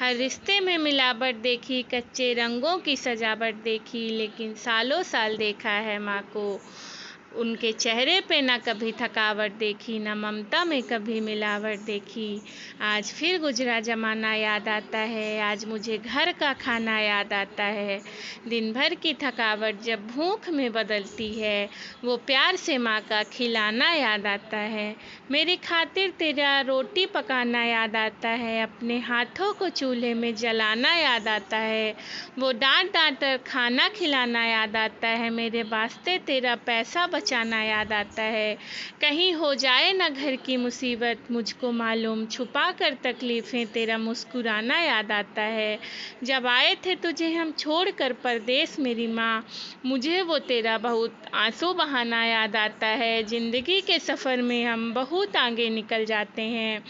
हर रिश्ते में मिलावट देखी, कच्चे रंगों की सजावट देखी, लेकिन सालों साल देखा है माँ को। उनके चेहरे पे ना कभी थकावट देखी, ना ममता में कभी मिलावट देखी। आज फिर गुजरा ज़माना याद आता है, आज मुझे घर का खाना याद आता है। दिन भर की थकावट जब भूख में बदलती है, वो प्यार से माँ का खिलाना याद आता है। मेरी खातिर तेरा रोटी पकाना याद आता है, अपने हाथों को चूल्हे में जलाना याद आता है। वो डांट डांट कर खाना खिलाना याद आता है, मेरे वास्ते तेरा पैसा बचाना याद आता है। कहीं हो जाए ना घर की मुसीबत मुझको मालूम, छुपा कर तकलीफ़ें तेरा मुस्कुराना याद आता है। जब आए थे तुझे हम छोड़ कर परदेस मेरी माँ, मुझे वो तेरा बहुत आंसू बहाना याद आता है। ज़िंदगी के सफ़र में हम बहुत आगे निकल जाते हैं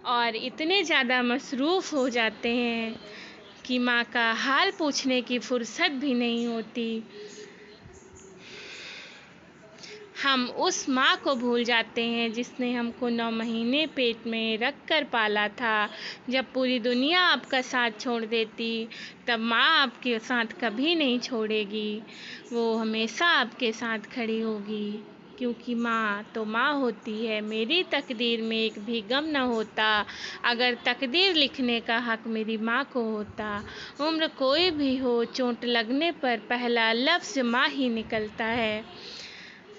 और इतने ज़्यादा मसरूफ़ हो जाते हैं कि माँ का हाल पूछने की फुर्सत भी नहीं होती। हम उस माँ को भूल जाते हैं जिसने हमको 9 महीने पेट में रख कर पाला था। जब पूरी दुनिया आपका साथ छोड़ देती, तब माँ आपके साथ कभी नहीं छोड़ेगी। वो हमेशा आपके साथ खड़ी होगी, क्योंकि माँ तो माँ होती है। मेरी तकदीर में एक भी गम न होता, अगर तकदीर लिखने का हक मेरी माँ को होता। उम्र कोई भी हो, चोट लगने पर पहला लफ्ज़ माँ ही निकलता है।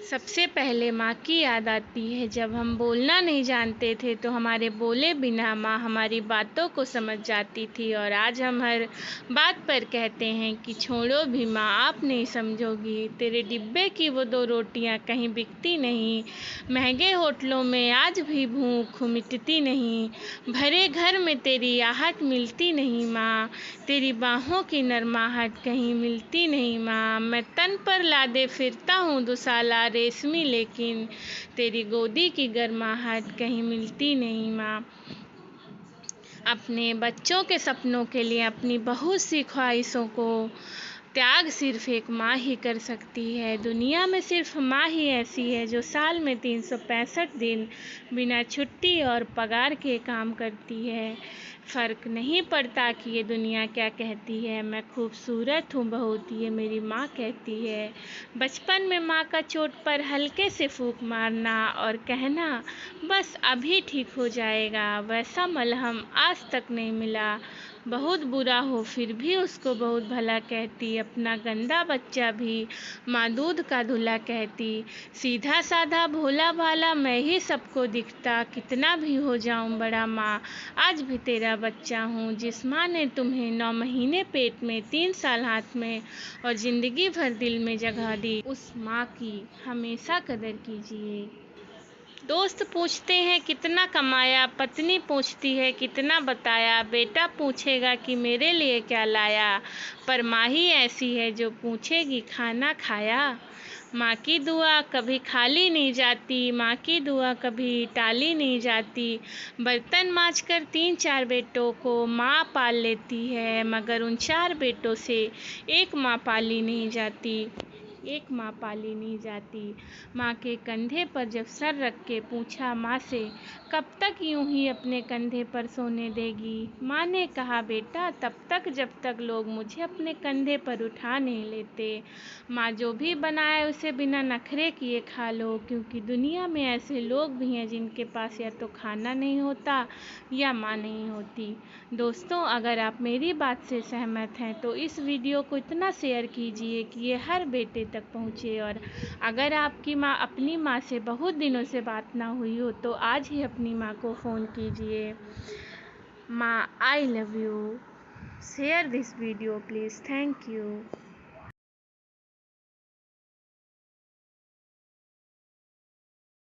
सबसे पहले माँ की याद आती है। जब हम बोलना नहीं जानते थे तो हमारे बोले बिना माँ हमारी बातों को समझ जाती थी, और आज हम हर बात पर कहते हैं कि छोड़ो भी माँ, आप नहीं समझोगी। तेरे डिब्बे की वो 2 रोटियां कहीं बिकती नहीं, महंगे होटलों में आज भी भूख मिटती नहीं। भरे घर में तेरी आहट मिलती नहीं माँ, तेरी बाहों की नरमाहट कहीं मिलती नहीं माँ। मैं तन पर लादे फिरता हूँ दुसाला रेशमी, लेकिन तेरी गोदी की गर्माहट कहीं मिलती नहीं माँ। अपने बच्चों के सपनों के लिए अपनी बहुत सी ख्वाहिशों को त्याग सिर्फ एक माँ ही कर सकती है। दुनिया में सिर्फ माँ ही ऐसी है जो साल में 365 दिन बिना छुट्टी और पगार के काम करती है। फ़र्क नहीं पड़ता कि ये दुनिया क्या कहती है, मैं खूबसूरत हूँ बहुत, ये मेरी माँ कहती है। बचपन में माँ का चोट पर हल्के से फूंक मारना और कहना बस अभी ठीक हो जाएगा, वैसा मलहम आज तक नहीं मिला। बहुत बुरा हो फिर भी उसको बहुत भला कहती, अपना गंदा बच्चा भी माँ दूध का धुला कहती। सीधा साधा भोला भाला मैं ही सबको दिखता, कितना भी हो जाऊं बड़ा माँ, आज भी तेरा बच्चा हूँ। जिस माँ ने तुम्हें 9 महीने पेट में, 3 साल हाथ में और ज़िंदगी भर दिल में जगह दी, उस माँ की हमेशा कदर कीजिए। दोस्त पूछते हैं कितना कमाया, पत्नी पूछती है कितना बताया, बेटा पूछेगा कि मेरे लिए क्या लाया, पर माँ ही ऐसी है जो पूछेगी खाना खाया। माँ की दुआ कभी खाली नहीं जाती, माँ की दुआ कभी टाली नहीं जाती। बर्तन मांजकर 3-4 बेटों को माँ पाल लेती है, मगर उन 4 बेटों से एक माँ पाली नहीं जाती, एक माँ पाली नहीं जाती। माँ के कंधे पर जब सर रख के पूछा माँ से कब तक यूं ही अपने कंधे पर सोने देगी, माँ ने कहा बेटा तब तक जब तक लोग मुझे अपने कंधे पर उठा नहीं लेते। माँ जो भी बनाए उसे बिना नखरे किए खा लो, क्योंकि दुनिया में ऐसे लोग भी हैं जिनके पास या तो खाना नहीं होता या माँ नहीं होती। दोस्तों, अगर आप मेरी बात से सहमत हैं तो इस वीडियो को इतना शेयर कीजिए कि ये हर बेटे तक पहुँचे, और अगर आपकी माँ अपनी माँ से बहुत दिनों से बात ना हुई हो तो आज ही अपनी माँ को फ़ोन कीजिए। माँ, I love you. Share this video please. Thank you.